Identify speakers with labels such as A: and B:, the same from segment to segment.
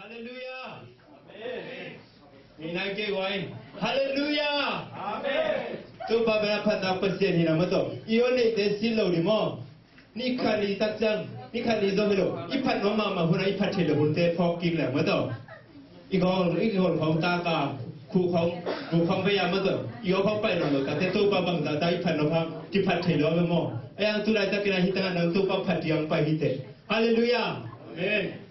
A: 할렐루야. 아멘. 이나게 와인. 할렐루야. 아멘. 또 바베나 판다 퍼센이나 뭐또 이혼에 대실로리 뭐 니카리 딱장 니카리 좀으로 이판 너마마 보나 이파티를 볼때 포킹래 뭐또 이거 공다가 구공 배야 뭐또 이거 공빠이는 거 같아 또 바방다 다이판 너파 디파티로 뭐 아양 투라이다기나 히타는 또 바파티 양파 히테 할렐루야. 아멘.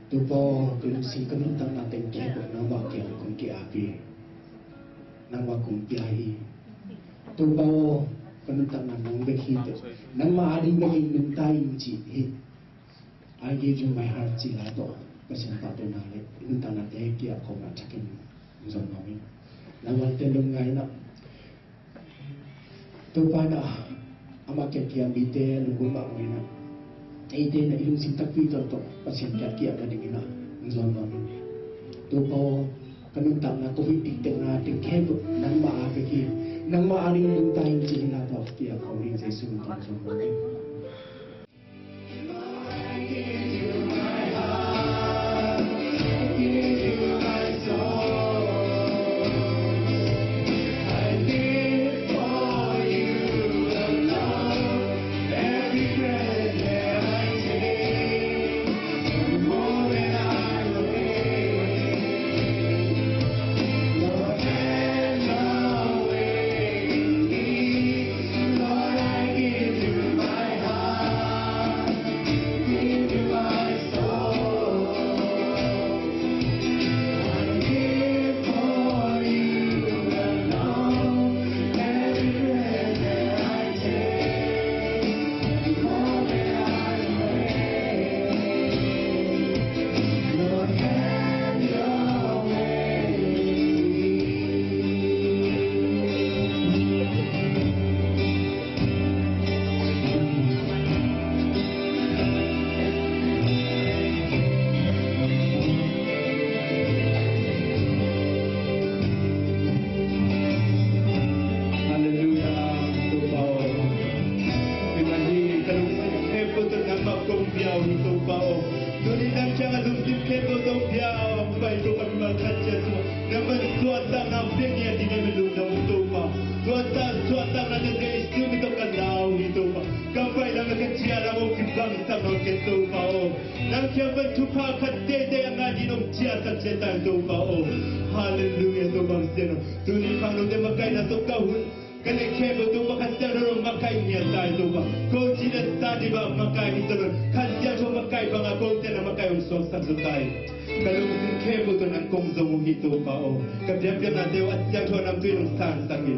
B: tu po kun si kun tang na teng ke ko na wa ke kun ke api nang wa kun pi ai tu po kun tang na nong be hi to nang ma adi be hi min tai chi hi I give you my heart chi la to pasen pa to na le kun tang na te ke ko na chakin zon no mi nang wa te lung ngai na tu pa na ama ke kia bi te lu ko ba ngai na ide na ilung sintak pito to pasien kia ka dingina zon non to po kanung tam na to hitik teng na ting kebo nang ma ave ki nang ma aring lung tayong chilina to kia ka ring jesu ton zon non Hallelujah to bang seno tu ni pang lu de makai na to ka hun kane ke bo to makai ta ro makai nya tai to ba ko ji na ta di ba makai ni to kan ja to makai ba nga ko te na makai un so sa tai kalau tin ke bo to nan kong zo mu hi to ba o ka bia bia na de wa ja to nam tu nong san sa ki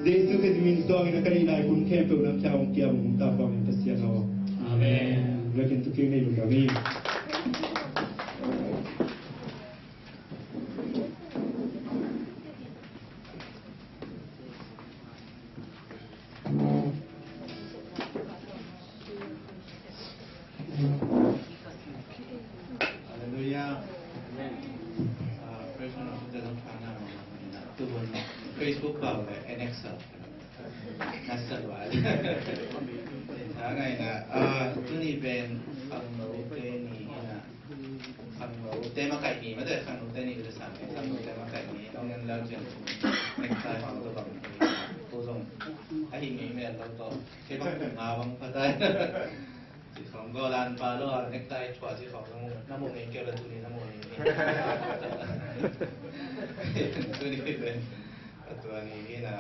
B: Yesu ke min so na kai lai kun ke bo na cha ong kia mu ta ba mi ta sia no amen lakin tu ke ni lu ka mi
C: Facebook เปล่าเลย NX นัดสวายถ้าไงนะตัวนี้เป็นคังโนเตนี่นะคังโนเตมาไก่นี่ไม่ได้คังโนเตนี่เป็นสามคังโนเตมาไก่นี่ต้องเงินแล้วจึงเน็กไทของตัวแบบตัวทรงไอ้หิ่งนี้ไม่เราต่อแค่ต้องงาวังพอได้สิของก็ลานปลาล่อเน็กไทชัวร์ที่ของน้ำมันเกี่ยวกับตัวนี้น้ำมันนี้ตัวนี้เป็นตัวนี้นะ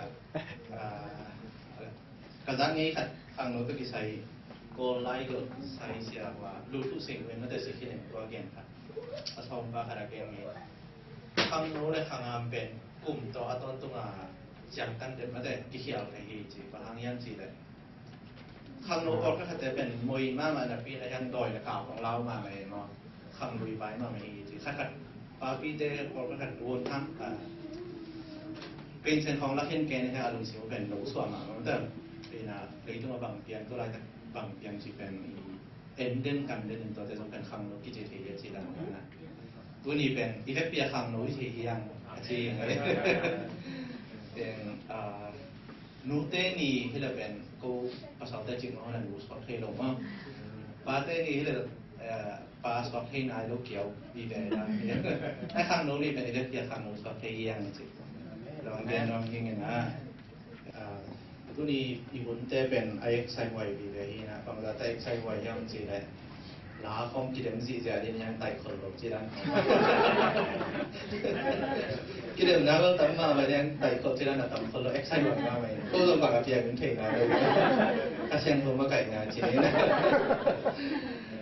C: กระดังนี้ขัดฟังโน้ตที่ใช้โกลไลท์ก็ใช้เสียว่ารูทุกสิ่งเป็นมันแต่สิ่งที่หนึ่งตัวเก่งครับอาชมปาคาราเกงนี้ฟังโน้ตและฟังงานเป็นกลุ่มตัวอัตโนตัวจังกันเดิมมันแต่ที่เขียวในฮีจีบางอย่างจีเลยฟังโน้ตออกก็จะเป็นมวยมากมาในปีในยันดอยในข่าวของเรามาในเนาะฟังลุยไปมาในฮีจีขัดปาปีเดอร์ออกก็ขัดวนทั้งเป็นเส้นของลักเห็นแกนะครับอารมณ์เสียวเป็นหนูส่วนมาแต่เป็นเลยต้องมาบังเปียนตัวอะไรแต่บังเปียนที่เป็นเอ็นเด่นกันเด่นตัวแต่ต้องเป็นคำโน้กิจเทียจีดังนะตัวนี้เป็นอีเฟกเปียคำโน้ที่ยังที่ยังไงเป็นนูเต้นี่ที่เราเป็นกูภาษาแต่จริงเราเนี่ยรู้สกอตเทลงมั้งปาเต้นี่ที่เราปาสกอตเทนายโลเกียวดีแบบนั้นไอ้คำโน้นี่เป็นอีเฟกเปียคำโน้สกอตเทยังจริงเราเรียนเราเก่งนะตัวนี้ญี่ปุ่นจะเป็นไอ้ไซไวบีแบบนี้นะบางทีไซไวยังจีเลยลาคอมกิเลมซีจะเรียนยังไต่คนหลบจีนั้นกิเลมนั้นเราตั้งมาไปยังไต่คนจีนั้นตั้งคนหลบเอ็กไซไวมาไหมตัวตรงปากกับเพียงเป็นเพลงนะเลยอาเซียนผมมาไก่งานจีนี้นะ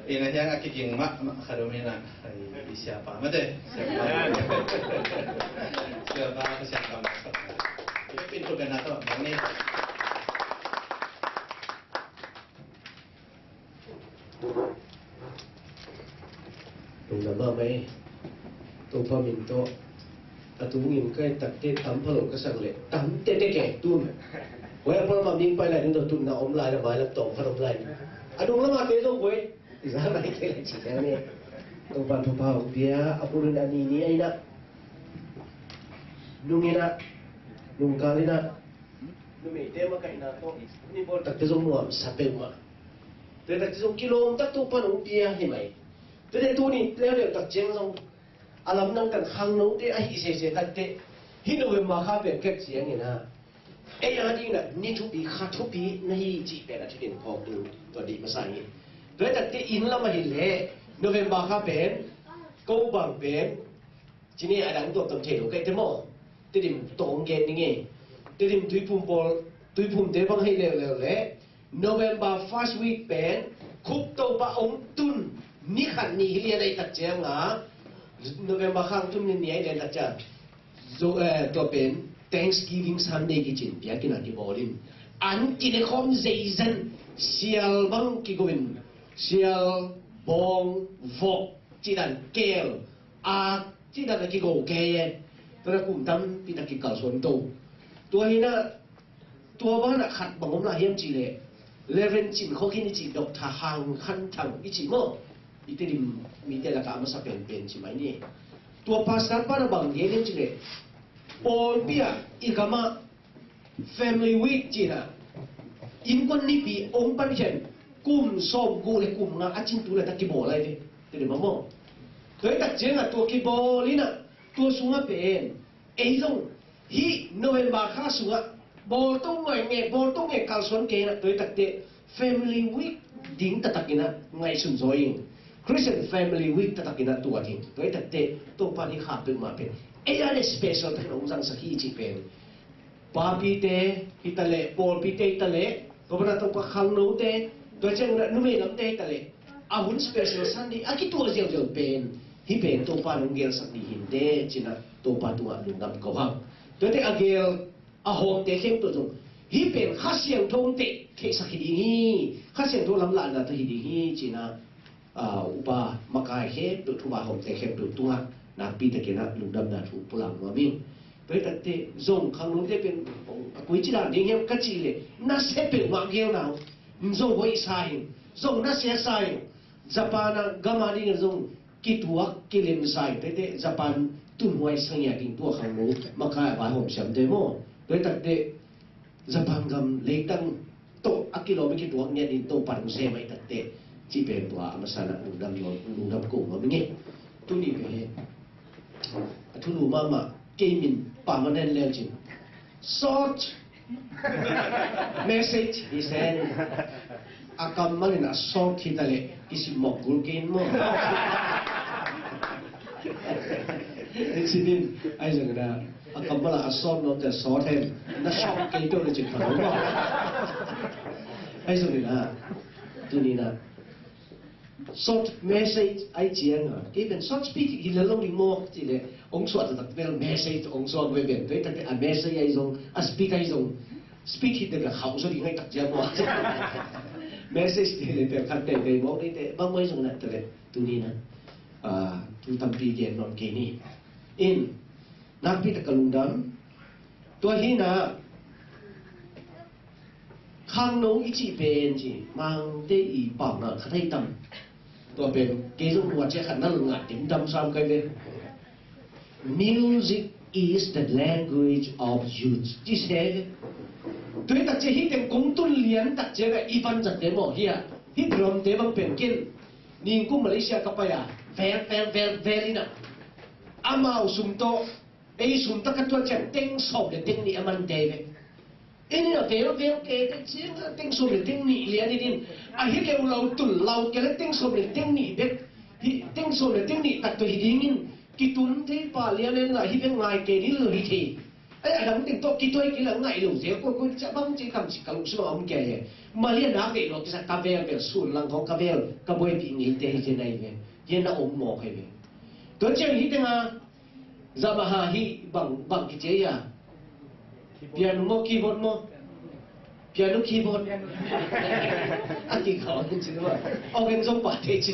C: Ina yang aki king mak karomina siapa mate siapa siapa masuk. Ini pintu benato ini.
D: Tùng là mơ mấy tùng phá mình to tùng nhìn cái tạc tê tắm phá lộ cái sang lệ tắm tê tê kẻ tuôn quay phá mà mình bay lại đến tùng nào ôm lại là vài lập tổng phá ôm lại đúng lắm mà tế rồi quay ra này cái lại chỉ theo này tùng phá thùng phá hồng bia apurun ani ni ai na nungina nungkalina numi te mà cái nào to ni bol tạc tê giống muam sapeng mà tê tạc tê giống kilo tắc tùng phá hồng bia hay mày thế tu ni leo leo tập chiến xong alam nang kan hang nấu thế ai sẽ tắt thế hin đâu mà khá về kết chiến này na ai anh đi là ni thu bị khá thu bị này chỉ về là chuyện điện phổ tuตัวดีมาใส่ด้วยแต่ที่อินแล้วมาเห็นเลยโนเวมบาร์คาเป็นกูบังเป็นทีนี้อะไรตัวตั้งเฉยโอเคแต่หมอที่ดิมตรงเกณฑ์นี่ไงที่ดิมตุยพุ่มบอลตุยพุ่มเดบังให้เร็วเลยโนเวมบาร์ first week เป็นคุกตัวปะองตุนนี่ขันนี่เรียนอะไรตัดเจ้างาโนเวมบาร์ข้างทุ่มนี่เรียนตัดเจ้าตัวเป็น Thanksgiving Sunday กินเปียกินอะไรบอลินอันกินในคอมเซซันเชียลบังกิโกวินเชียลบองวอกจีดันเกลอาจีดันกิโกเกยตัวนั้นกลุ่มดำปีนักกิจการส่วนตัวนี้นะตัวบ้านขัดบังผมลายเยี่ยมจีเลยเลเวนจินเขาคิดนี่จีดอกทหารขันถังอีจีโม่อีเตลิมมีแต่ละกามาสับเป็นใช่ไหมนี่ตัวภาษาบ้านบางเยี่ยมจีเลยปอนเปียอีกามา family week จีน่ะอินคนนี้ปีองค์ปัญญากุมส้มกูเลยกุมงาอาจินตัวเลยตะกี้โบอะไรดิเดี๋ยวมาโม่เคยตัดเจงอ่ะตัวกี้โบนี่น่ะตัวสูงอ่ะเป็นไอ้ตรงฮีโนเวมบาร์ข้าสูงอ่ะโบต้องไงไงโบต้องไงการสวนเกน่ะตัวตัดเจ family week ดิ้งตัดกินน่ะไงสุนทรยิง Christian family week ตัดกินน่ะตัวทิ้งตัวตัดเจตัวปานิขาเป็นมาเป็นไอ้อะไร special ที่เราสั่งสักทีจีเป็นปาปีเตฮิตาเลปอลปีเตฮิตาเลก็เป็นตัวปะขังโนเตตัวเจ้านุ่มน้ำเตฮิตาเลอาหุ่น special Sunday อากิตัวเจ้าเป็นฮิเป็นตัวปานุ่งเกลสักนิหินเตจินะตัวปาตัวนุ่งน้ำกบังตัวเตอาเกลอาหงเตเข้มตัวตรงฮิเป็นข้าเสียงทงเตเทสักฮิดีฮีข้าเสียงทงลำลานนะตัวฮิดีฮีจินะอุปามากายเข้ตัวทุบาหงเตเข้มตัวนักปีตะเกนะนุ่งน้ำนาถูกพลังมามิ่งไปตัดเตะส่งขังนู้นได้เป็นกุยจีราดิ้งเหี้ยกัจจิเลยน่าเสียเป็นมาเกี่ยวหนาวส่งไว้ใส่ส่งน่าเสียใส่ญี่ปุ่นกามาดิ้งส่งกิดวักกิเลนใส่แต่เตะญี่ปุ่นตุ้นไว้สังเกตดิ้งตัวขังนู้นมาขายว่าหอมเสียมเดโมไปตัดเตะญี่ปุ่นกำเล็กตั้งโตอักกิโลไม่กิดวักเนี่ยดิ้งโตปั่นเสียไม่ตัดเตะจีเป็นตัวมาสานะนุ่งดำยอนนุ่งดำกุ้งมาเป็นไงตัวนี้เป็นทุลุมา gaming permanent legend short message he said akam malina short hitale kisi mokul gain mo incident ai rằng là akam mala short no the short hen na short ke to le chik phalo mo ai rằng là tu ni na short message ai chiang à cái bên short speak thì là lâu đi mua chỉ là ông soạn là đặc message ông soạn về biển tới tất cả message ai dùng speak ai dùng speak thì tất cả học số thì ngay đặc chiang mua message thì là về khăn để về mẫu đấy để bao mấy dùng này từ đấy tu ni na tu tâm pi gen non kini in nak pi takalung dam tu hi na khang nong ichi ben chi mang te i pang na khathai tamตัวเป็นเกี่ยวกับว่าจะขันนั่งงานถึงดำซ้ำกันเลย Music is the language of youth ที่เสกตัวตัดเจ้าฮิตเต็มกงตุนเลียนตัดเจ้าอีฟันจัดเต็มหมดเฮียฮิตรวมเต็มบังเป็นกินนิ่งกุ้งมาเลเซียกับไปอ่ะแฟร์นี่นะอามาอุสุมโตไอสุมตะกัตัวเจ้าเต็งสอบเลยเต็งนี่อามันเดย์ini là véo kê tiếng tiếng số để tiếng nị liền đi đi hít kêu lâu cái tiếng số để tiếng nị biết tiếng số để tiếng nị đặt tôi đi nhìn cái tuấn thế bà liền lên là hít bên ngoài kê đi lười thì ai làm tình tốt kỹ tôi kỹ là ngại lủng dễ cô sẽ băng chỉ cầm chỉ cầm số ông kẻ mà liên đáp về nó cái cà phê về xuân lăng không cà phê cà phê bị nghỉ tê thế này về yên nó ôm ngọ hay về tôi chơi hít tiếng à Yamaha hít bằng cái chế à piano mo keyboard mo piano keyboard anh chỉ khó hơn chứ mà organ giống bà thế chứ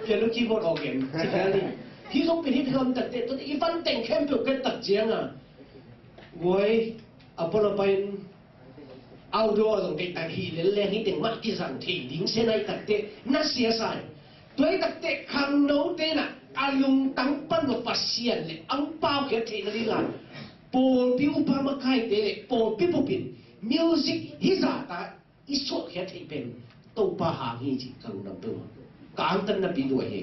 D: piano keyboard organ chỉ cái này hít giống bị hít không tật tệ tôi ý văn tình khen được cái tật chiang à với Apollo Pine outdoor rồi cái tài hít lên hít tiếng mắt cái rằng thì lính xe này tật tệ nó xia sai tôi tật tệ khang nấu tệ nè alung tăng pan một phát xiên lệ ông bao cái thế này là Paul Bill Pamakai de Paul People Bin music hiza ta isot khe thei pen to pa ha hi chi kalu nam tu ka tan na bin he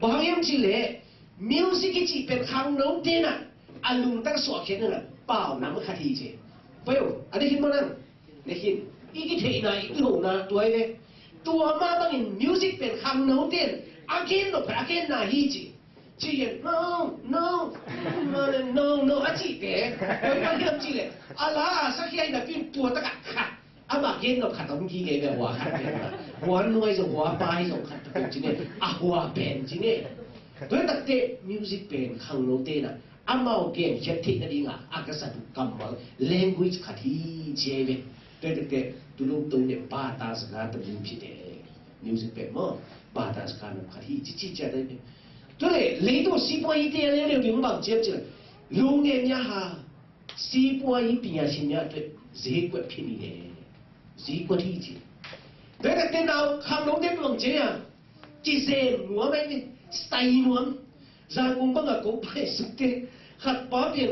D: ba yam chi le music chi pen khang no te na alung ta so khe na pao nam kha thi che peo ani hin manan ne hin i ki thei na i ho na tu ai le tua ma bang in music pen khang no ten again no again na hi chi chị hiện no anh chị để tôi nói thêm chị này là sau khi anh là phim tua tất cả khát mà cái nó khát ông kia về hòa khát hòa nuôi rồi hòa bài rồi khát chị này hòa bền chị này tôi đặt tên music bền khang nô tên à mau game chết thịt đi ngà cái sản cầm vào language khát hi chế về tôi đặt tên tôi lúc tôi để ba ta sẽ ra tập trung chị để music bền mà ba ta sẽ ra khát hi chị chơi đấy对，你都西瓜一点了，流氓接着，六年呀哈，西瓜一边是呀对，谁管便宜嘞？谁管理解？对个电脑看龙的龙姐啊，这些我们的西门，让我们个狗派是的，还把边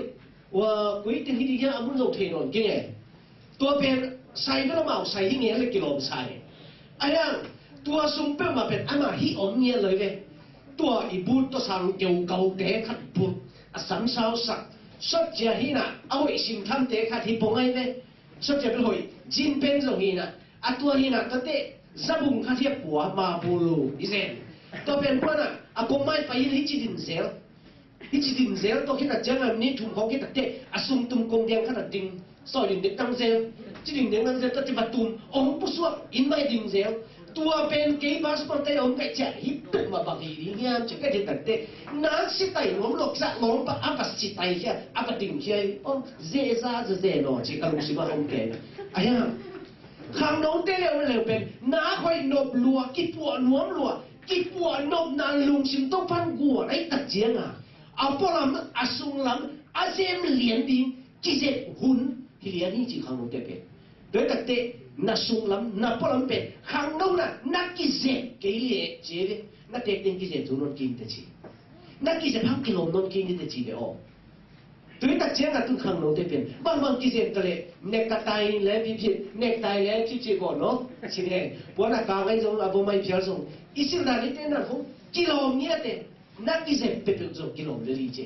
D: 我规定一点阿们做推论经诶，多边西个毛西一年的几罗西，哎呀，多送标嘛边阿嘛希我年来的。ตัวอีบูตัวสั่งเกี่ยวกับเตะขัดบูสังสาวสักสุดจะหินะเอาไอ้สิ่งทำเตะขัดที่ปงไอ้เนี่ยสุดจะเป็นหอยจินเป็นตรงนี้นะตัวหินะก็เตะซับุงขัดที่ปัวมาบูรูอีเซนตัวเป็นพวกน่ะกงไม้ไปฮิจิดินเซลตัวคิดแต่เจ้ามันนี่ถุงของคิดแต่เตะสุ่มตุ่มกงแดงขัดดิงซอยดินเด็กตั้งเซลจิดินเด็กตั้งเซลก็จะมาตุ่มองค์ผู้สวดอินไม่ดิงเซลตัวเป็นเกย์พาสปอร์ตองค์แกจะฮิปตุมาบังฮีเงี้ยจะแกจะตัดเตะนักสิไตงงหลอกสักงงปะอับสิไตแค่อับดิ่งแค่องเจซ่าเจโนจะกำลังสิมาองค์แกไอ้ยังข้างน้องเตะเร็วเป็นน้าคอยนบลัวกิปวดน้วมลัวกิปวดนบนานลุงชิมต้องพันกัวไอ้ตัดเจียงอ่ะเอาพอลำอาซุงลำอาเซมเหรียญดิงกิเจหุ่นเหรียญนี่จีข้างน้องเตะเป็นโดยตัดเตะน่าสุ่มล้ำน่าพอล้ำเป็นข้างนู้นน่ากิเศษเกลี่ยเจ๊เลยน่าเด็กเด็กกิเศษทุนนกินแต่ชีน่ากิเศษพักกิโลนนกินแต่ชีเลยอ๋อตัวนี้ตัดเจ้าน่ะตุ้งข้างนู้นได้เป็นบางกิเศษก็เลยเนกตายแล้วพี่เนกตายแล้วพี่ก่อนเนาะใช่ไหมพวกนักการเงินส่งอาบุไม่เพียรส่งอิสระนี่เต้นน่ะผมกิโลเนี่ยเต้น่ากิเศษเป็นส่งกิโลเลยดีเจ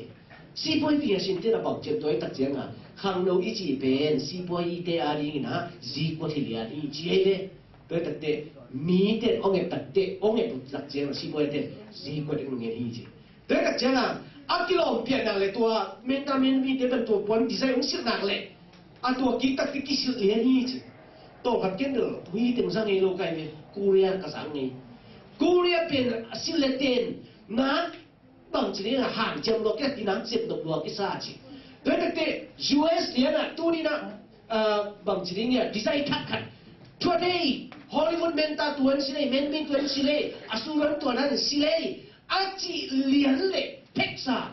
D: 西北边先这个保证对特征啊，康路一直变西北一带阿里那，西国提里阿里接的，对特的米的我们特的我们不特征西北的西国的我们一直，对特征啊，阿基隆变那嘞多，面大面米的多本地在用些那嘞，阿多吉特的吉些连一直，多看见的推定上的路改变，古里个上的，古里变西勒店那。bằng chỉ là hàng trăm lô cái tiền xếp độc lô cái啥chứ, đối với cái US tiền à, tu đi na bằng chỉ là design khác, today Hollywood men ta tuan sile, men min tuan sile, asuran tuanan sile, aci lian le, Texas,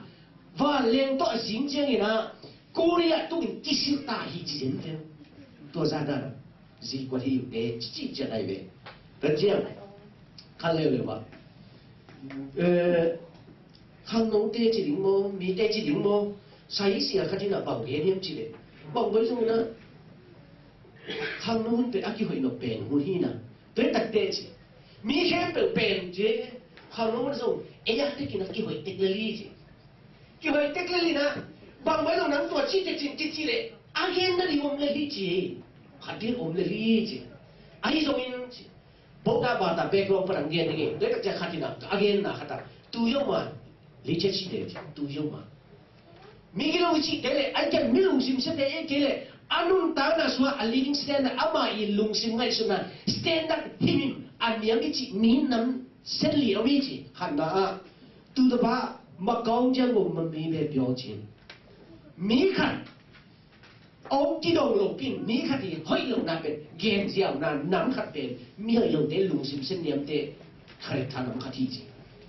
D: và liên to dính chăng gì na, Korea tu mình kí siêu ta hi chỉ đến thế, tua ra đó, gì quá hi để chỉ cho này về, rất chiang, khăn leo leo vào, hàng nông tê chỉ đỉnh mô, mì tê chỉ đỉnh mô, sai xí là cái gì là bằng cái niệm chỉ đấy, bằng với chúng nó, hàng nông tê ác hội nó bền hôn hi na, tới đặc tê chỉ, mì khem bền chứ, hàng nông nó dùng, ấy là cái nó hội tê lì chứ, cái hội tê lì na, bằng với chúng nó tuổi chỉ đấy, again nó đi ôm lì chứ, hạt đi ôm lì chứ, ai dùng in chứ, bộ ta bảo ta background phần again này, tới đặc tê hạt đi na, again na hạt ta, tu yêu mà. lý chết chỉ để tu yêu mà Migilo uci kele, akan milung sim sete kele. Anun tahu suah living standard ama ilung sim ngai suna standard himim aniam ici minam senli omici hana tu dapa makong jango memilih biojin. Mikan ông chỉ đồng lục kinh mỹ khát thì hơi lục na bên gen giàu na nắm khát bên mi hơi lục để lùng sim sinh niệm để khai thác nắm khát gì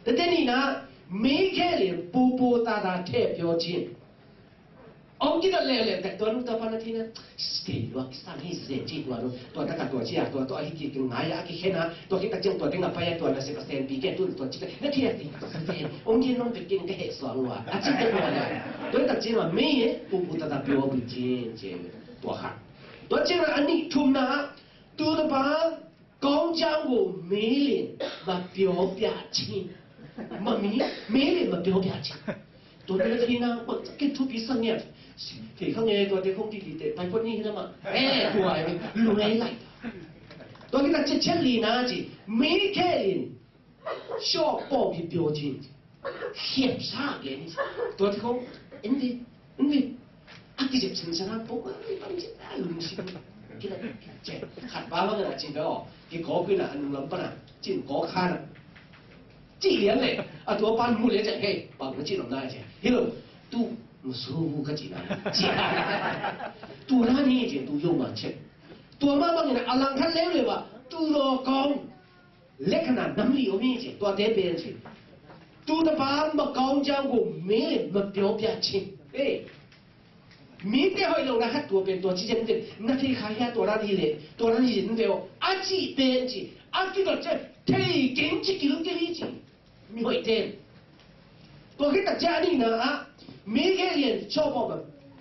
D: thế này na mỹ cái liền bu ta thép biểu diễn ông chỉ đồng lệแต่ตัวนู้นตัวพันทีนะสเตย์ว่าสร้างให้เสร็จจีตัวตั้งแต่ตัวเชียตัวไอ้กี่งายกี่แค่นะตัวที่ตั้งใจตัวที่งับไปตัวนั้นเสกสเตนปีแก่ตัวจีนั่นที่อะไรองค์ที่น้องไปกินก็เหตุสองว่าอาจจะเป็นอะไรตัวตั้งใจว่าไม่ปูตาเปียวไปจีนตัวหักตัวจีนอันนี้ทุ่มนะตัว的把公家我没脸มาเปียว表情มา没脸มาเปียว表情ตัวนั้นที่นะมันกินทุกปีสังเนี่ยthì không nghe tôi không đi tệ phải quân đi mà tuổi lùi lại tôi cái ta chết lì na gì mấy cái lì short ball bị biểu diễn hiệp sa cái này tôi không anh đi anh cái chuyện sinh sản bố cái bằng chuyện đã lùi xí cái này chết hạt ba cái là chuyện đó cái có cái là anh làm bắt chuyện có khá là chỉ liền này tôi ban mua liền chạy hey bằng cái chuyện làm này chứ hiểu tu một số vụ cái gì này, tu ra như thế tu dùng mà chết, tu mà bằng cái alang thắt léo rồi mà, tu lo con, lấy cái nào nắm liều như thế, tu để bên chứ, tu đã bán mà con cháu của mẹ mà biểu biểu chết, mẹ cái hồi đầu là hát tu bên tu chỉ chân chân, nãy thì khai ra tu ra đi lên, tu ra đi lên về, à chỉ bên chứ, à cái đó chứ, thấy kiến chỉ kêu cái gì chứ, mi hỏi tên, tu cái đặc gia đi nữa mấy cái liền cho bọc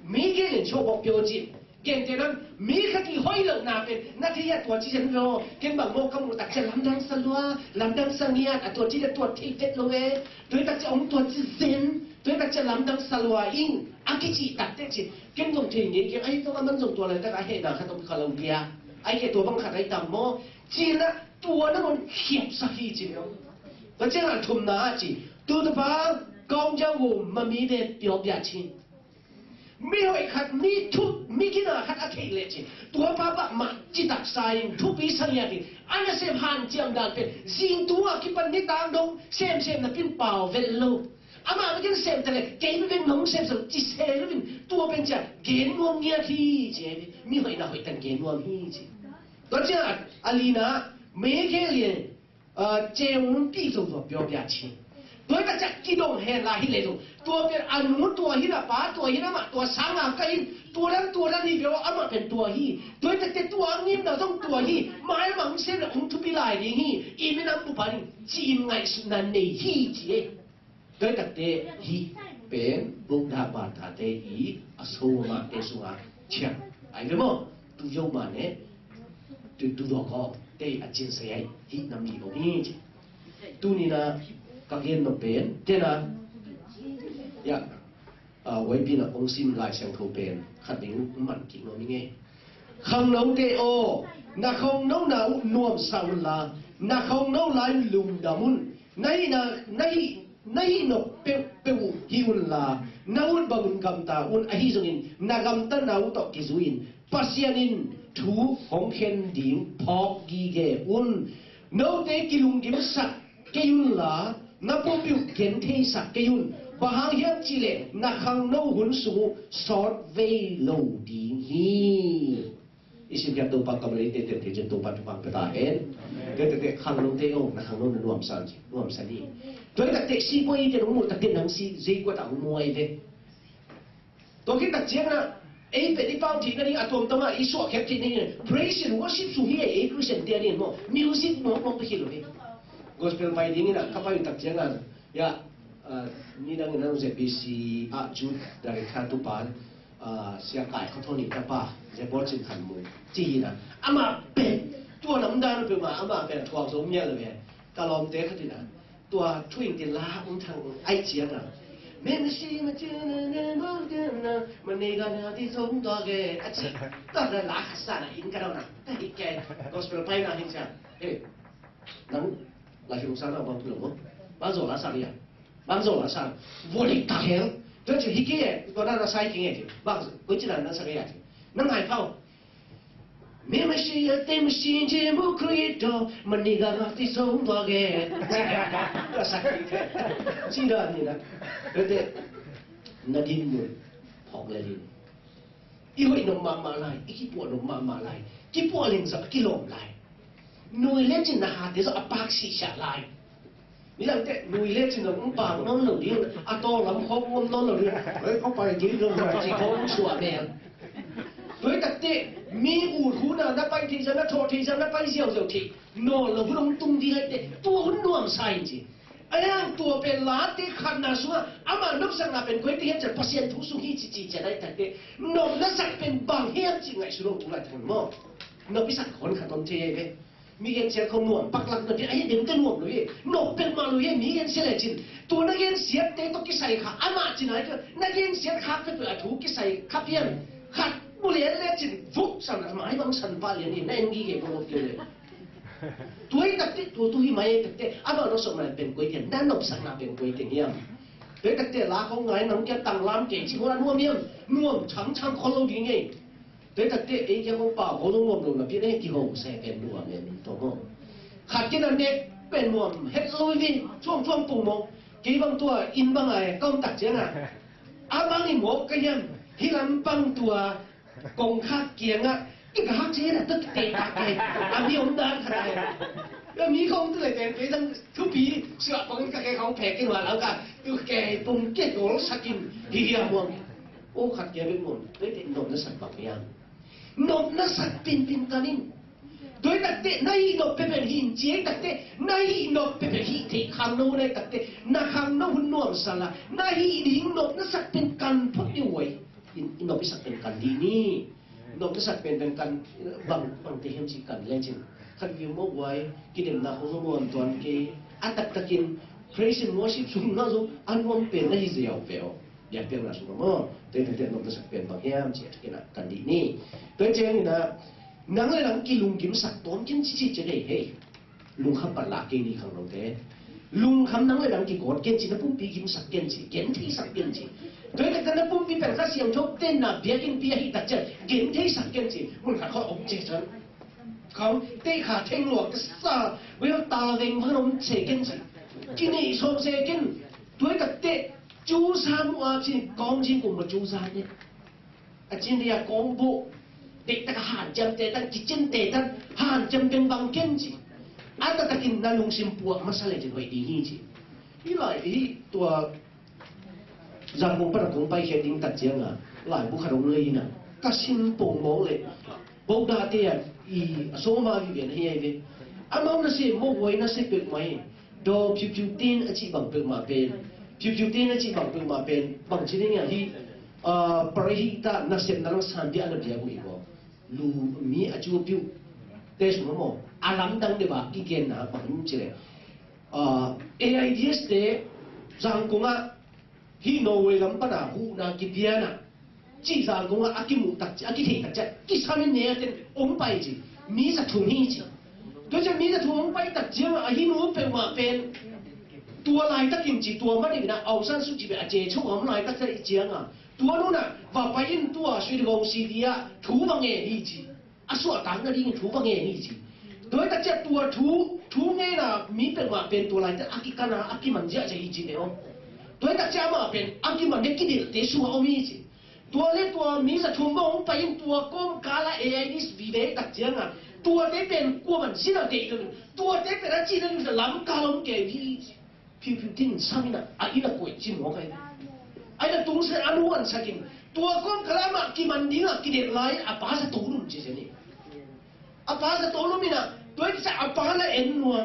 D: mấy cái liền cho bọc biểu diễn cái thếนั้นmấy cái hơi lợn nào bên nãy thìตัวที่ฉันรู้cái bằng mô công một đặc chất làm đăng sân loa làm đăng sân nhiệtตัวที่ตัวที่เด็ดลงเองตัวđặc chất ôngตัวที่เซนตัวđặc chất làm đăng sân loa in anh cái gì đặc chất gì cái đồng thờiนี้cáiไอ้ตัวมันส่งตัวอะไรแต่ไอ้เห็นนะเขาต้องคาราโอเกะไอ้แค่ตัวบังคับไอ้ต่ำโม่จีน่ะตัวนั้นมันเขียบสักทีจริงแล้วแล้ว这样ทุ่มหน้าจีตัว的บ้าง公家我们没得表表情，没有一看你出没给那看阿 K 来着，多爸爸嘛只打晒，出比上呀的，俺那些汉江那边，人多啊，基本你当中，sem那边保卫路，阿妈那边sem的嘞，给那边农sem上，只些那边多边讲，给我们呀去着的，没会那会等给我们去，到这阿丽娜每个人这我们必须做表表情。ตัวก็จะกินดงเฮลาฮิเลโตตัวเป็นอนุตัวฮินะป้าตัวฮินะมาตัวสางอาไกตัวนั้นนี่เดียวอามาเป็นตัวฮีตัวแต่ตัวนี้เราต้องตัวฮีหมายหวังเส้นองทุบิลายนี่ฮีอีไม่นำบุปผาจีนไงสุนันนี่ฮีเจตัวแต่ฮีเป็นบุญดาบาตาเตอีอโศมาเตสุอาเชียไอ้เรื่องตัวโยมาเนี่ยตัวดอกก็เตอจินเสียฮีนำนี่ตรงนี้ตัวนี้นะcác hiện nó bền, thế là, ya, với bên là ông sim lại sang thâu bền, khát định mặn kính nó mới nghe, không nấu tê ô, na không nấu nào nuông sao là, na không nấu lại lùm đầm, nay nó bèo hiu là, nấu bằng gam ta, ai dùng na gam ta nấu tọt cái zuin, pasianin thu hong khen điểm, phok ghi ghé nấu tê kilung điểm sạch, cái là na po piu gen thei sak ke yun bahang hiam chile na khang no hun su sort ve lo ding hi isim ya to pa kamle te te to pa pang pata en te khang no te o na khang no nuam san ni to ta te si ko i te no mu ta te nang si zai ko ta mu ai te to ki ta chen na ei pe di pang thi na ni atom tama i so khep thi ni praise and worship su hi e christian te ni mo music mo pe hi lo ni gospel mai ding ina kapai tak jangan ya ni dang ina se bisi a ju dari khatu pan sia kai khotoni ta pa je bol chin khan mu ji na ama pe tua nam dan pe ma ama pe thwa so mya le be ka lom te khati na tua twin tin la ung thang ai chiang na men si ma chen na no na ma ne ga na ti song to ge a chi ta da la kha na in ka na ta hi ke gospel pai na hin cha nang là hiểu sao nào bằng tuổi không? Bao giờ là sao đi à? Bao giờ là sao? Vô địch cả hell, tôi chỉ hít kia tôi đang là sai kia chứ bác với chỉ là nó sai cái gì nó ngại phao mẹ mà xí ở tem xí chế mua khơi đó mà đi gặp thì sống vào ghé là sai cái chỉ đó như đó thế nó đi người học lại đi yêu nó mà lại cái bộ nó mà lại cái bộ lên sao cái lồng lại nuôi lên trên là để cho bác sĩ trả lạiนี่เราแต่ลุยเล่นสินะปากน้องหนูดิอะโตลำคงน้องหนูดิเฮ้ยเขาไปจีนจีเขาสวยแมนด้วยแต่เตมีอูดหูน่ะนับไปทีฉันนับโททีฉันนับไปเสียวทีโน่เราพุ่งตุ้งทีให้เตตัวหุ่นนวมใส่จีไอ้ยังตัวเป็นล้าเตขันน่ะสัวอามานุสังน่ะเป็นคนที่เห็นจะพัศยันทุสุขีจีจะได้แต่เตนมน่ะสักเป็นบางเฮียจีไงสุโรตุลาทุนมอนพิสักคนขัดตนเทไปมีเงินเสียเขาหน่วงปักหลักนั่นที่ไอ้เด็กจะหน่วงเลยหน่วงเป็นมาเลยมีเงินเสียเลยจินตัวนักเรียนเสียเตะต้องกิใส่ขาอามาจินไหนก็นักเรียนเสียขาไปเปิดถูกกิใส่ขาเพี้ยนขาดบุเรียนเลยจินฟุกสั่งหมายบางสันปาเรียนนี่นั่งกี่เกี่ยวกับเลยตัวไอ้ตัดตัวตัวที่ไม่ตัดอามาเราสมัยเป็นก๋วยเตี๋ยวนั่นนบสักนาเป็นก๋วยเตี๋ยวเนี่ยตัวตัดลาเขาไงน้องแกตั้งร้านเก่งชิวราน่วมเนี่ยน่วมช่างคนเราดีไง对特啲你講包好多我們入邊咧幾好食嘅路啊，面多麼？客見人哋變我唔吃路邊，裝布幕，幾幫多啊，因幫係講特徵啊，阿幫你冇嘅人，佢諗幫多啊，講客見啊，呢個客仔咧都地格嘅，阿咪好難睇啊，阿咪講都嚟病俾人佢比說講嘅好平嘅話樓價，要嘅半幾個都實見，佢啊冇，我客嘅俾我，你哋弄得實白嘅。nộp nó sạch pin canin đối đặc tệ nay nộp về hình chế đặc tệ nay nộp về hình thị khang nô này đặc tệ na khang nô hun nuông sala nay hình nộp nó sạch pin can phật yêu vậy nộp nó sạch pin can đi ni nộp nó sạch pin can bằng thể hiện chỉ can lên trên khăn viêm mốc vậy cái điểm nào không nuông toàn cái đặc takin praise and worship sung nó rồi ăn uống pin nó dẻo vẹo ya piang na suma mo te no sa pen bang yam che kena kan di ni to cheng na nang le lang ki lung kim sak tom kin chi che dei he lung kham pat la ke ni khang lo te lung kham nang le lang ki god ken chi na pum pi kim sak ken chi ken thi sak ken chi to le na pum pi pen sa siam thok ten na bia kin pi hi ta che ken thi sak ken chi mun kha kho om che chan kham te kha theng lo ka sa we ta veng phang om che ken chi ki ni so se ken to ka te chú sa mu a chi con chi cùng mà chú sa nhé à chi đi à con bộ để ta hàn châm để ta chỉ chân để ta hàn châm bên bằng kiến chi à ta kinh na lung sim buộc mà sao lại chỉ vậy đi chi đi lại thì tua rằng cũng bắt đầu cũng bay khen tiếng tật tiếng à lại cũng khá đông lây nè ta sim bùng máu lệ bốc đa tiền y số mà vì biển hay vậy à mong nó sẽ mua quay nó sẽ được mấy đồ chịu chịu tin chỉ bằng được mà bên chịu tin nó chỉ bằng từ mà bên bằng chỉ nên là hi parihita na sem na lang sandi ana dia ko iko lu mi achu piu te su mo alam dang de ba igen na bằng chỉ là AIDS de rằng cũng à hi no we gam pa na hu na ki bia na chỉ rằng cũng à akimu tak aki thi tak ki samin ne ten om pai ji mi sa thung hi ji to je mi sa thung pai tak ji a hi no pe ma penตัวลายตะกินจีตัวมันนี่นะเอาสั้นสุดจีเป็นอาเจชุกของลายตะกินเจียงอ่ะตัวนู้นน่ะว่าไปยินตัวช่วยกองซีดีอ่ะถูบางแง่นี่จีอ่ะส่วนต่างกันนี่ถูบางแง่นี่จีโดยแต่เจ้าตัวถูแง่น่ะมีเป็นว่าเป็นตัวลายแต่อากิกันนะอากิมันเจ้าจะอีจีเนี่ยโดยแต่เจ้ามาเป็นอากิมันเด็กกินเตชัวเอามีจีตัวเล็กตัวมีสัตว์ทุ่มบ้องไปยินตัวก้มกาละนี่วีเวตักเจียงอ่ะตัวเด็กเป็นกลัวมันสิเราเด็กตัวเด็กเป็นอะไรจีนั่นคือล้ำกาล้ำแก่พี่พิวทิ้งซ้ำนะอีน่ะป่วยจิ้มหัวใครไอ้น่ะตรงเส้นอนุวันสักินตัวก้อนกระมากิมันดิ้งกิเด็กไล่อาป้าจะโตลุ่มเจเจนี่อาป้าจะโตลุ่มนี่นะตัวจะอาป้าละเอ็นนัว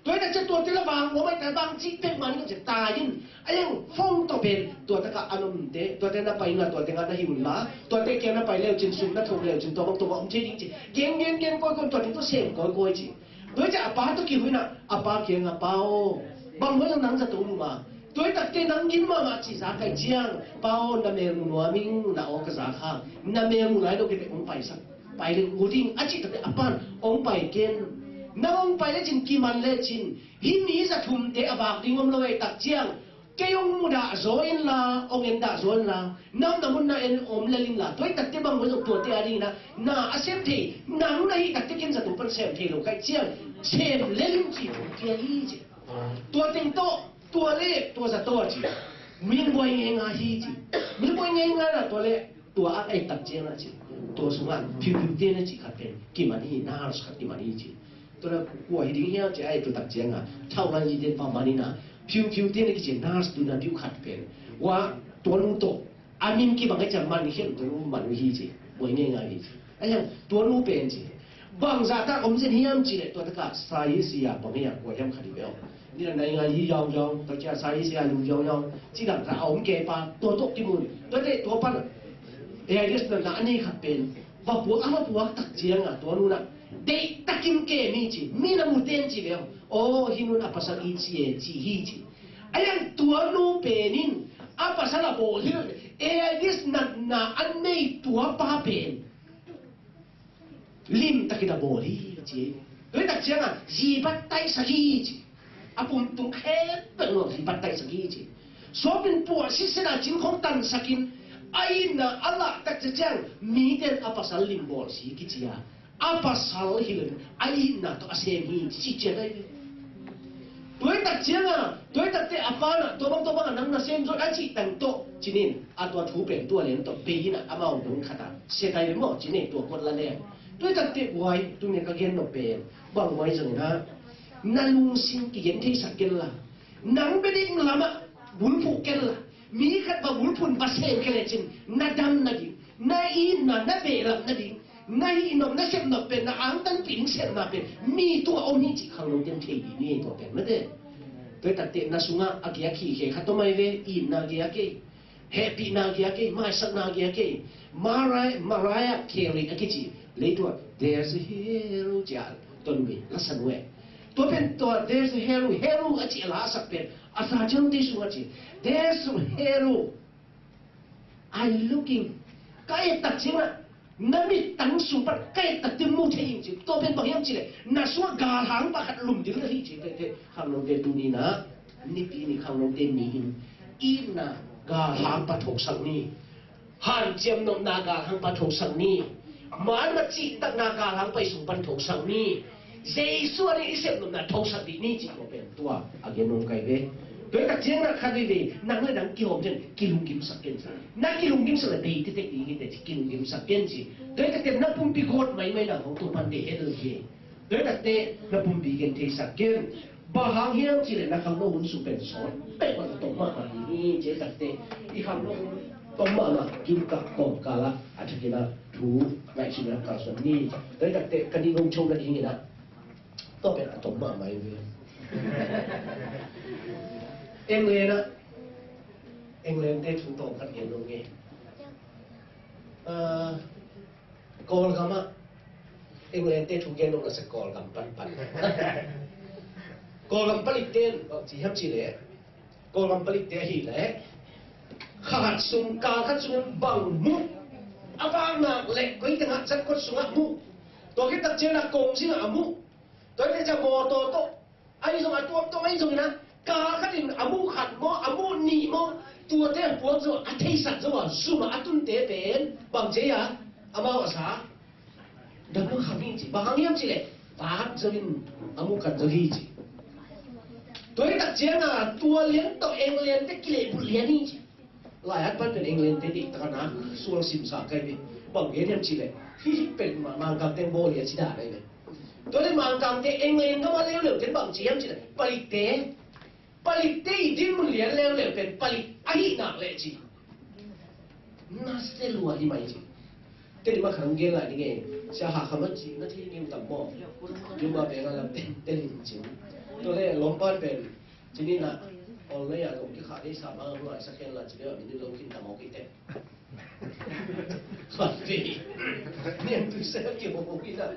D: ตัวจะตัวที่ละบางหัวไม่แต่บางจีเป็นมันก็จะตายยินไอ้ยังฟ้องตัวเป็นตัวตะกะอารมณ์เดตัวแต่น่ะไปละตัวแต่งานน่ะหิวละตัวแต่แกน่ะไปแล้วจินซุ่มน่ะทงแล้วจินตัวบางตัวอมเจดิจิเก่งก้อยตัวนี้ตัวเสียงก้อยจิตัวจะอาป้าตัวกี่หุ่นน่ะอาป้าเก่งอาป้าโอบางวันนั่งจะตูนมาตัวตัดเกนั่งกินมาจีสาไก่เจียงเป้าน้ำเมรุนัวมิงน่าออกกระสาข้างน้ำเมรุไหลเราเก็บองไปสักไปเลยกูดิ้งอาจิตแต่อปันองไปเกณฑ์น้าองไปเลยจินกิมันเลยจินหินนี้จะทุ่มเตะบากดิ้งอมลอยตัดเจียง kayong muda zoin la ong enda zoin la nam namun na en om lalim la toy tak te bang mo to te ari na asem the nang na hi tak te ken sa tu pan sem the lo kai chiang sem lalim chi ke hi chi to ting to le to za to chi min boy nge nga hi chi min boy nge nga la to le to a ai tak che na chi to sungan piu piu te na chi khat pen ki mani na har khat ki mani chi to la ko hi ding ya che ai to tak che nga thau lan yi den pa mani na piu piu te na ki che na tu na piu khat pen wa to nu to amin ki bang cha man hian to nu man hi chi boy nge nga hi chi ai to nu pen chi bang za ta om jen hiam chi le to ta ka sa yi si ya bang ya ko yam khadi beo ni là này ngay giàu giàu tôi chia sẻ sẽ là giàu giàu chỉ cần là ông kể ba tôi tốt cái mùi tôi để tôi bắt ai là anh ấy khát bên và buộc anh buộc tắc chiang à tôi luôn à để tắc kim kể mi chỉ mi là một tên chỉ vậy oh hi luôn apa sal chỉ hi chỉ anh tôi luôn bên in apa sal là bộ hi ai na anh này tôi ba bên lim tắc cái bộ hi chỉ tôi tắc chiang à gì bắt tay sa hi chỉ apun tung khép bên ngoài thì bắt tay sang kia chứ, số bên bùa xí xí là chính không tan sakin, ai na Allah tak cecang, miden apa sal limbol xí cái gì à, apa sal hilen, ai na to asem hi chỉ chơi đây, tôi tak cecang à, tôi tak te apa na, tôi bang nang na sem rồi anh chỉ tang to, chỉ nên, tôi thu bên tôi liền to bì na, amau đúng khata, xe tay lên mỏ chỉ nên tôi quật lên nè, tôi tak te hoài, tôi nên cái gen nó bền, bằng hoài rồi na. Nalung sin ki yen thei sakkel la nang beding lama bulpu kel la mi khat ba bulpun ba sen kele chin nadam nadi na in na be ram nadi na i nom na sem no pe na ang tan pin sem na pe mi to om hi chi khang lo den thei di ni to pe ma de pe ta te na sunga akia khi he khatomai ve in na ge ake happy na ge ake mai sak na ge ake Mariah Carey akichi le to there's a hero jal ton mi la san we to pen to there's a hero achi la sak pen asa jam ti su achi there's a hero I looking kai tak chinga nami tang su pat kai tak tim mu thein chi to pen bang yam chi le na su ga hang pa khat lum dir hi chi te khang lo te tu ni na ni pi ni khang lo te ni hin i na ga hang pa thok sang ni han chem nom na ga hang pa thok sang ni man ma chi tak na ga hang pa su pan thok sang ni Giêsu này isem nom na thâu sắc đi ni chỉ có bên tua again nông cái về đối tác chiến là khai về năng lên năng kiều chân kilung kim sắc kiến gì năng kilung kim sắc là đầy tích tích đi cái kilung kim sắc kiến gì đối tác chiến năng pum pi cốt mấy là không tụi pan để hết được gì đối tác chiến năng pum pi kiến thế sắc kiến bà hàng hiếm chỉ là năng không nông sụp bên sỏi bên mà tụi mà đi chế tác chiến đi không nông tụi mà kim cạc cọp cả là à thế là thú lại chỉ là cả số ni đối tác chiến cái đi nông trông là đi như nào toเป็นตบมาไหมเว้ยเอ็งเลยนะเอ็งเลยได้ถูกต้องกันเห็นตรงนี้กอลกามาเอ็งเลยได้ถูกเกณฑ์ลงสักกอลกัมปันกอลกัมปลิกเต้นจีฮับจีเล่กอลกัมปลิกเตะหีเล่ขาดสุ่มกาขัดสุ่มบังมุกอาบางนักเล็กก็ยิ่งหัดจัดกดสุ่มมุกตัวที่ตัดเจนักกงสิงอามุกตัวนี้จะโมโตโตไอ้ส่งตัวไอ้ส่งนะกาขัดถึงอามุขัดโมอามุหนีโมตัวเจ้าปวดส่งอัฐิสัตว์ส่งสุ่มอัตุนเตะเป็นบางเจียอามาภาษาดังนั้นขัดนี่จีบางอย่างจีเลยปากจะเป็นอามุขัดจะฮีจีตัวนี้ตัดเจนะตัวเลี้ยงตัวเองเลี้ยงแต่กิเลสบุเลี้ยงนี่จีหลายอันเป็นเองเลี้ยงแต่ดิตระหนักส่วนสิมสาใครเป็นบางอย่างจีเลยที่เป็นมังกรเต็งโบเลียจีดาเลยตัวนี้มังกรเต็งเองเลี้ยงก็มาเลี้ยงเหลวเป็นบางจีอย่างจีเลยผลิตเตดิ้นมันเลี้ยงเลี้ยงเป็นผลิตไอ้หนักเลยจีน่าเสียรู้อะไรไหมจีแต่ที่มาขังเกล้านี่ไงจะหาคำว่าจีนั่นที่นิ่มต่ำบ่ยุ่งมาเป็นอะไรเป็นจีตัวนี้ล้มบ้านเป็นจีนี่นะเอาเลยอ่ะลงที่ขาได้สามารถหน่อยสักแค่ละจีเดียวนี่ลงกินตะมอกกี่เต็มขัดปีเนี่ยตัวเสียเกี่ยวกับกินอ่ะ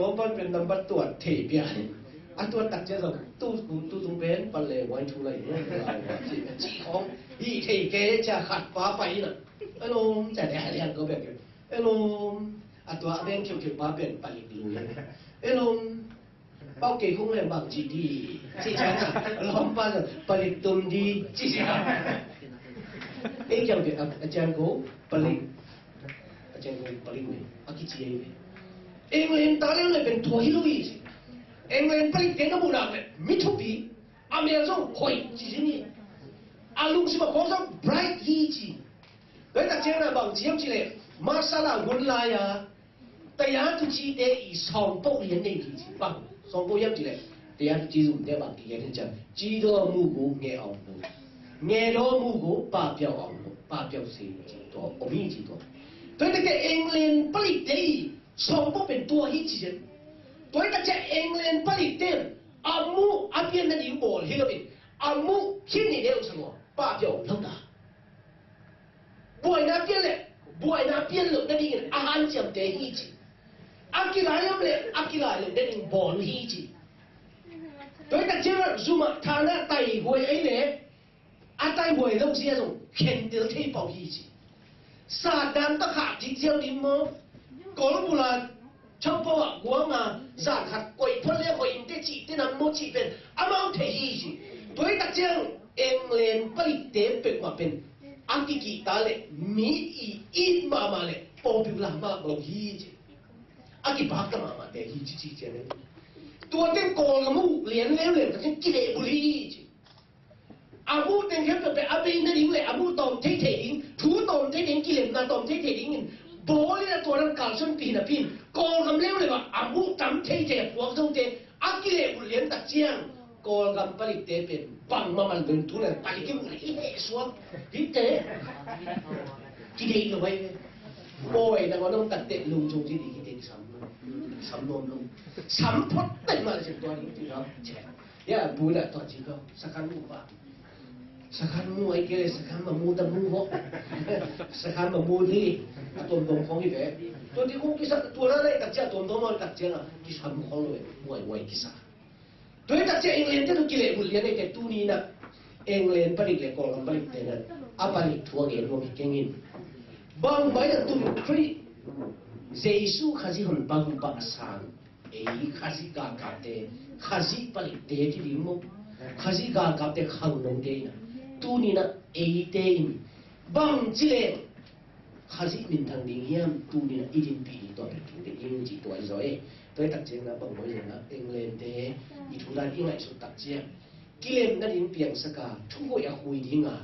D: ล้มบ้านเป็นนำบัตรตรวจเทียบอย่างอันตัวตัดเจ้าตู้ตรงเป็นปันเลยไว้ทุเรศเนี่ยจีของอีเทเกจะขัดฟ้าไปน่ะไอ้ลมจะได้เรียนก็แบบไอ้ลมอันตัวเบงเขียวฟ้าเป็นปันอีกลุยไอ้ลม bao kỳ không làm bằng chỉ đi chị chắn à lom ba rồi balik tôm đi chị chắn ấy chẳng việc ajan cố balik ajan cố balik này aki chị ấy England ta lênเป็นทัวฮิโรอีEngland ผลิตเองก็บูดาเลยมิทุบีอเมริกาคอยจีนี่อาลุงสิมาขอส่ง bright ฮีจีโดยแต่เจ้าหน้าบางจีมจีเลยมาซาลากุนลายาแต่ยาตุจีเดอีสองปกเรียนในทีจีบางสองปกยังจีเลยแต่ยาตุจีสุ่มเดียบางทีเรียนจังจีโดมูกูเงาเอาดูเงาโดมูกูป้าเปียวเอาดูป้าเปียวสีจีตัวอมีจีตัวโดยแต่อังกฤษผลิตเองสองปกเป็นตัวฮีจีโดยแต่อังกฤษผลิตเองอามูอาเปียนนั่นอยู่บอลฮิโรบินอามูที่นี่เดียวสมองป้าเปียวลงตาบวยน้าเปียนเลยบวยน้าเปียนหลงนั่นเองอาหารจำเตฮีจีอากิลายอมเลยอากิลายหลงนั่นเองบอลฮีจีโดยแต่เจ้าซูมาฐานะไต่หวยไอ้เนี่ยอาไต่หวยลงเสียส่งเข็นเดือดที่เป่าฮีจีศาสตร์นั้นต้องขาดที่เจ้าดิมมั้งก่อนบุราชาวบ้านหัวงาศาสตร์ขัดก๋วยพ่อเลี้ยงหอยได้จีได้นำโมจีเป็นอามาเทียจีโดยแต่เจ้าเอ็งเลนผลิตเต็มเป็นมาเป็นอังกฤษตาเลยมีอีมาเลยปอบิวลามาบอกฮีจีอังกฤษพักกันมาแต่ฮีจีเจ้าเนี่ยตัวเต็มกอลมูเลี้ยงแล้วเลยแต่ฉันกิเลสบุรีจีอามูเต็มแค่เป็นอาบีนั่นเองเลยอามูตอมเท่ๆดิ้งถูตอมเท่ๆกิเลสนาตอมเท่ๆดิ้งบอลเนี่ยตัวนั้นการส่วนปีน่ะพินกอลกำเลี้ยวเลยว่าอามูจำเท่ๆพวกตรงเท่อังกิเลสบุรีตัดเจียงกอลกำผลิตเต็มเป็นบังมามันเป็นทุนเลยไปกินอะไรอีเหี้ยสวมฮิตเต้กิเลสเลยไว้โอ้ยแต่ว่าน้องตัดเตะลุงจงที่ดีกิเลสซ้ำนมลุงซ้ำพดเต็มมาเลยตัวนี้ที่เราแฉเนี่ยบูน่ะตอนที่เขาสักครั้งมูบ้าสักครั้งมูไอ้เกลือสักครั้งมามูตะมูหกสักครั้งมามูที่ตัวตรงของอีเว่ตัวที่คงกิสตัวนั้นเลยตัดเจ้าตัวตรงนั้นตัดเจ้าละกิสามของเลยมวยกิสาโดยตัดเจ้าเองเรียนที่ตัวกิเลสบุญเรียนในแต่ตัวนี้นะเองเรียนผลิตเลยกองผลิตแต่นั้นอาผลิตทัวเงินรวมเก่งอินบางใบนั้นตัวฟรีเจสุข้าศึกหันบางบางสันข้าศึกกากาเตข้าศึกผลิตเตที่ดิมุข้าศึกกากาเตขังลงเตนะตัวนี้นะเตอินบางจิเลข้าศึกมินทางดิ่งยามตัวนี้นะอีดินปีตัวเป็นตัวเป็นยิ่งจีตัวไอ้ซอยโดยตัดเจ้านะบางใบนั้นเองเรียนเตอีทุลายิ่งไอ้สุดตัดเจ้ากิเลสนั่นยิ่งเปียงสกาทุ่งก็อยากคุยดิ้งอ่ะ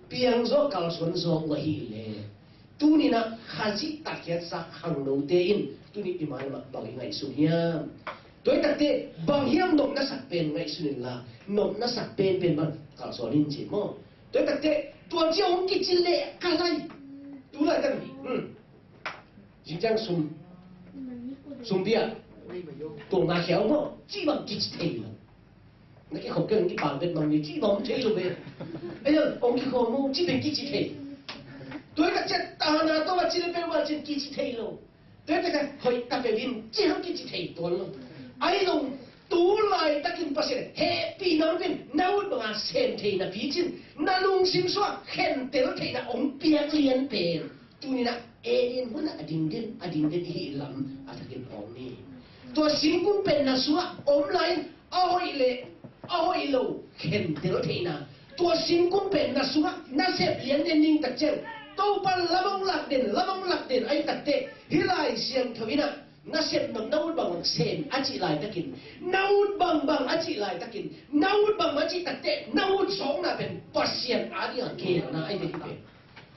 D: เปียงโซกัลส่วนโซวะฮีเล่ตัวนี้นะข้าศึกตัดแค่สักขังลงเตอินตัวนี้ที่หมายว่าบางยังไงสุดยามโดยแต่เตบางยามนกนัสักเป็นไงสุนิลานกนัสักเป็นบางกัลส่วนนินจิโมโดยแต่เตตัวเจ้าองค์กิจเล่กันไรตัวอะไรกันยิ่งจังสุ่มเบียตัวนาเขียวโมจีบังกิจเทลนั่นแค่ขบเกินกี่บางเป็นบางนี่จีบังเทลเลยไอ้เรื่ององค์กิจโมจีเป็นกิจเทโดยแต่เจ้าตาหน้าตัวจีเป็นว่าจีกิจเทลโดยแต่กันเฮ้ยตาเป็นจีฮังกิจเทตัวลงไอ้ลงตัวลายตะกินภาษาเฮปีน้องเป็นน่าวุ่นวายเซนเทนะพี่จินน่าลุงซิมสวะเห็นเตลเทนะองเปียกเลียนเป็นตัวนี้นะเอเลียนหุ่นอดินเดนฮีลำอาตะกินองนี่ตัวสิงกุ้งเป็นนะสวะอมไลน์เอาไอ้โลเห็นเตลเทนะตัวสิงกุ้งเป็นนะสวะน่าเสพเลียนเดนนิงตะเจ้าตัวปันละมังหลักเด่นไอ้ตะเตฮิไลเสียงทวินะน่าเสพนักบางเซนอาจิไลตะกินนาวุธบางอาจิไลตะกินนาวุธบางอาจิตะเตนาวุธสองน่ะเป็นปัสเซียนอาดิยังเกลนะไอ้เด็กเป็น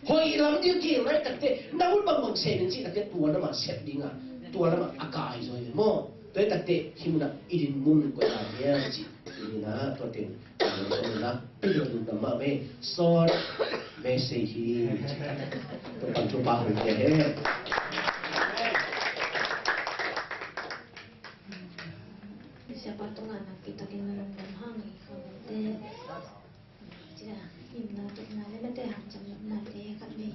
D: หอยลำเดียวเกลไรตะเตนาวุธบางเซนจิตะเตตัวนั้นมาเสพดิ้งอ่ะตัวนั้นมาอากาศซอยโม่ตัวตะเตหิมนะอิดินมุนกว่าเนี่ยจินี่นะตัวเต็งตัวนะปีเดือนมาเมสอนเมสเซฮีตัวปัจจุบันเนี่ย
E: Siapa tuh anak kita kena menghang kalau deh, jadi himna tuh nale mete hancam nale kan ni,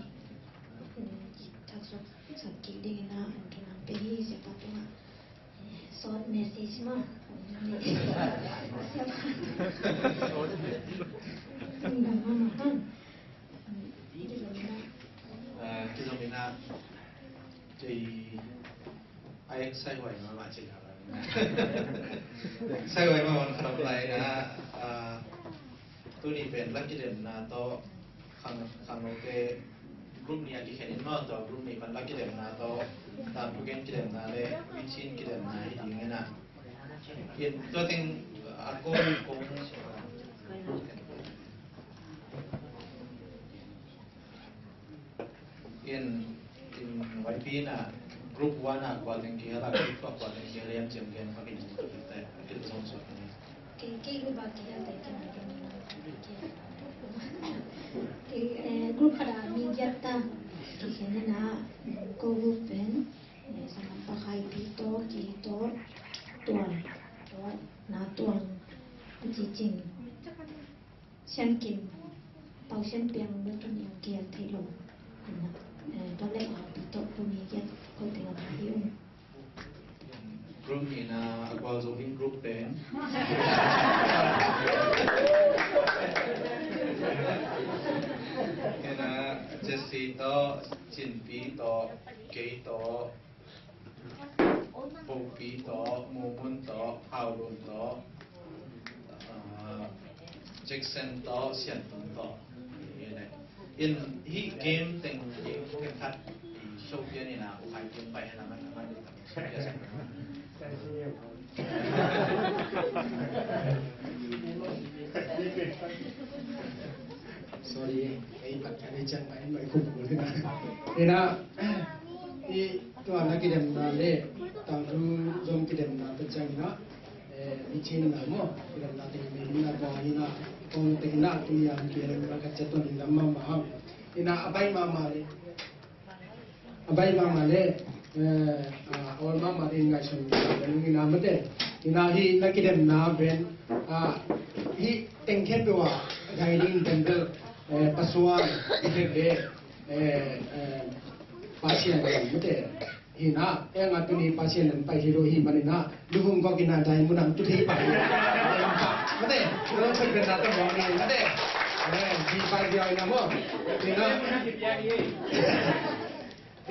E: kita tuh sakit deh na untuk nampi siapa tuh short message mah, siapa, himna mama kan, jadi mana?
C: Kita mina jadi ayat saya wajib macam apa? ใช่ไหมมาวันขนมไรนะตัวนี้เป็นลักกิเดมนะโตขังโอเคกลุ่มนี้ที่เห็นมาตัวกลุ่มนี้เป็นลักกิเดมนะโตตามทุกเกนกิเดมนะเลยวิชินกิเดมนะอย่างเงี้ยนะเห็นตัวเต็งaku kung in YP na group 1 na kuating kaya la group pa kuating kaya liam jam kaya na pakin sa kita kita sa sa
E: cái group ba kia để cái này cái group ada minjata cái này na ko group ben sama pakai pito kito tuan na tuan chỉ chỉnh xem kim bao xem piang với trong nhiều kia thấy lùng đó lại học bị tốt của mình kia có thể là phải hiểu
C: group ni na akwal zo in group ben kena Jesse to Chin Pi to Kei to Bông Pi to Momun to Paulun to Jackson to Sian Tung to in he game thing game cut show kia ni na ukai game pai na man
F: sorry ay patani chan ay mai khum ko na ina I to ana ki dem na le tang ru zom ki dem na ta chang na ni chin na mo ki dem na te me na to ina kon te na tu ya ki dem na ka chato ni lamma ma ha ina abai ma le awal ma le ngai shon ni na mate ina hi na ki dem na ben hi teng khen to wa guiding temple paswan ikhe pasien mate hina enga tuni pasien pai hiro hi manina luhung ko kina dai munam tu thi pai mate ro se benda ta mo ni mate di pai dia ina mo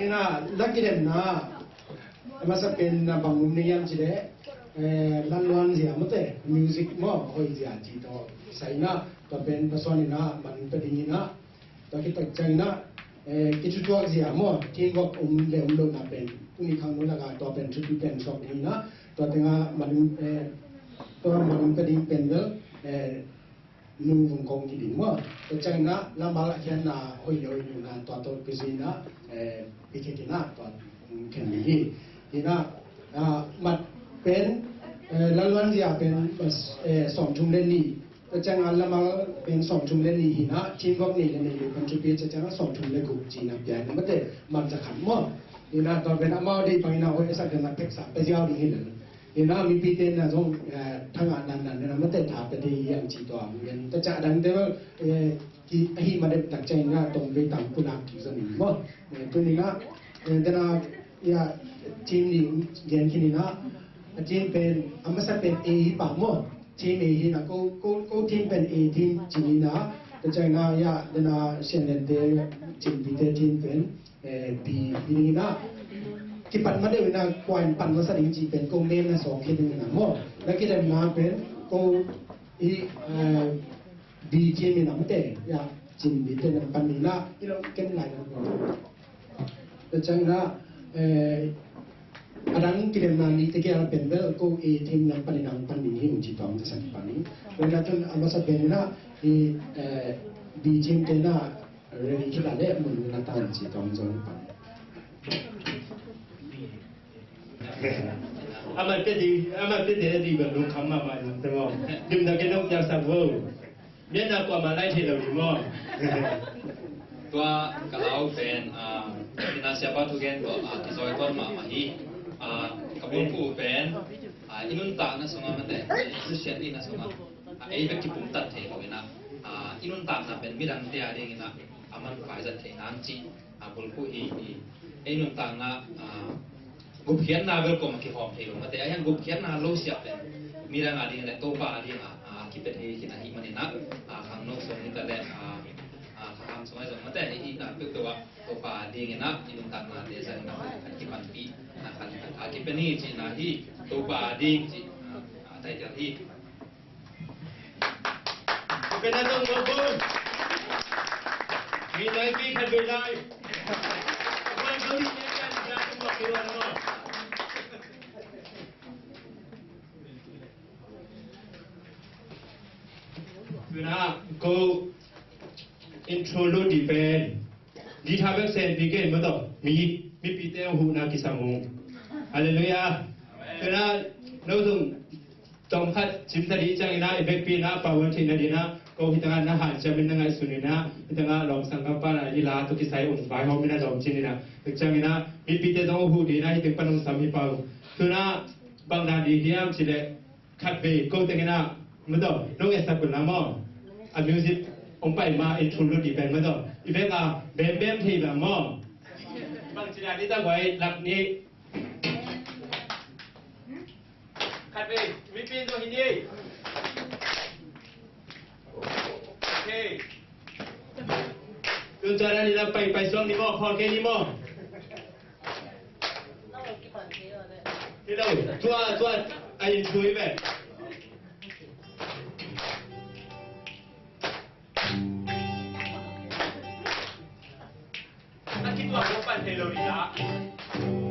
F: ina lagi dem na masa pen na bangun ni yam jide lan lan dia mate music mo hoi dia ji to sai na to pen pasoni na man pe ding na to kita china kichu tuak zia mo tin gok le lo na pen uni khang no laga to pen chu pen sok ni na to tenga man pe ding pen wel nu vung kong ki ding mo to china la ma la khan na hoi yo ni na to kuzina pikitina to ken ni ina mat pen lalwan zia pen som chung le ni chẳng hạn là mà bên sòng chung lên thì nó team góc này là mình contribute chẳng hạn sòng chung lên cũng chỉ là cái nó mất để màจะขันมั่วนี่นะตอนเป็นอามาดีไปนะโอ้ยสักเดือนนักเทคสาไปเจ้าดีเลยนี่นะมีปีเต็นนะส่งทั้งงานนั้นนะมันแต่ถามแต่ที่ยังจีตัวเหมือนแต่จะดังแต่ว่าที่ไอ้มาได้ตัดใจนะตรงไปต่างผู้นำที่สนิทมั่วตัวนี้นะแต่นะยาทีมนี้เรียนที่นี่นะทีมเป็นอามาสักเป็นเอป่ามั่วทีมเอนะก็ทีมเป็นเอทีมจีนีนะแต่ใจงายาเดน่าเช่นเดนเดจีนบีเดทีมเป็นบีนี่นะที่ปันมาได้เวลาควายปันมาสนิทจีเป็นกงเมนนะสองคิดนึงนะมั่วแล้วก็ได้มาเป็นก็บีทีมนี่นะไม่ได้ยาจีนบีเดนปันนี่นะที่เราเก็บไหลนะแต่ใจงาadang kirim nani teki ala pendel ko e tim na paninang panini unci tong sa pani wala tun amasa benna I bi tim tena ready kita le mun na tan ci tong zon pan
B: amat te di ba lu kham ma ba te mo dim da ke no ya sa wo mien na kwa ma lai the lo di mo
G: ตัวกะลาวเป็นนาเซียบาทุเกนตัวที่ซอยต้นมาฮีกระบุนผู้เป็นอินุนตานะสงฆ์มันแต่คือเสียดีนะสงฆ์ไอ้แบบที่ผมตัดเทเลยนะอินุนตานะเป็นมิรันเตียเองนะมันฝ่ายจัดเทน้ำจีบุญผู้ไอ้นุนตานะกุบเขียนนาเวลก็มาคิดหอมเทลมาแต่ไอ้ยังกุบเขียนนาโลเสียเป็นมิรันอะไรเนี่ยโตบ้าอะไรคิดเป็นที่ไหนมันนี่นะข้างนอกส่วนนี้แต่แรกข้าง tam songai zong mate hi na pe to wa to pa ding na inun tak na de sa na ki pan pi na kan a ki pe ni chi na hi to pa ding chi tai tel hi
A: เป็นนักต้องบอกคุณมีนายพี่ขัดเวลาวันเขาที่เนี่ยกันจะต้องบอกกี่วันมั้งคือนะกูอินโทรลูดีเป็นดีทาเว็บเซนปีเกนมาต่อมีปีเตอร์หูนากิสังหูฮาเลลูยาคือนะเราต้องคัดจิมตดีจังนะเอเบปีนะปาวันที่นั่นดีนะก็ฮิตงานนะหาจะเป็นยังไงสุนินะฮิตงานลองสังกัปปะนะยีลาตุกิไซอุ่นบายหอมินะจอมจินีนะจังนะมีปีเตอร์ต้องหูดีนะฮิตงปนุสามีเปาคือนะบางนาดีเดียมสิเลคัดเบก็ตังนะมาต่อน้องเอสตากุนนะมั้งอะมิวสิกองไปมาอินโทรลูดีเป็นมาต่ออีเวนต์อ่ะเบมเบมที่แบบมั้งบางจินาที่ตั้งไว้หลักนี้คัดเบมีปีนตัวหินยี่โอเคคุณจารานี่นะไปส่งนี่มั้งขอแค่นี้มั้งที่เราตัวไอ้ช่วยแบบนั่นคิดว่าเขาปั่นเทโลดีละ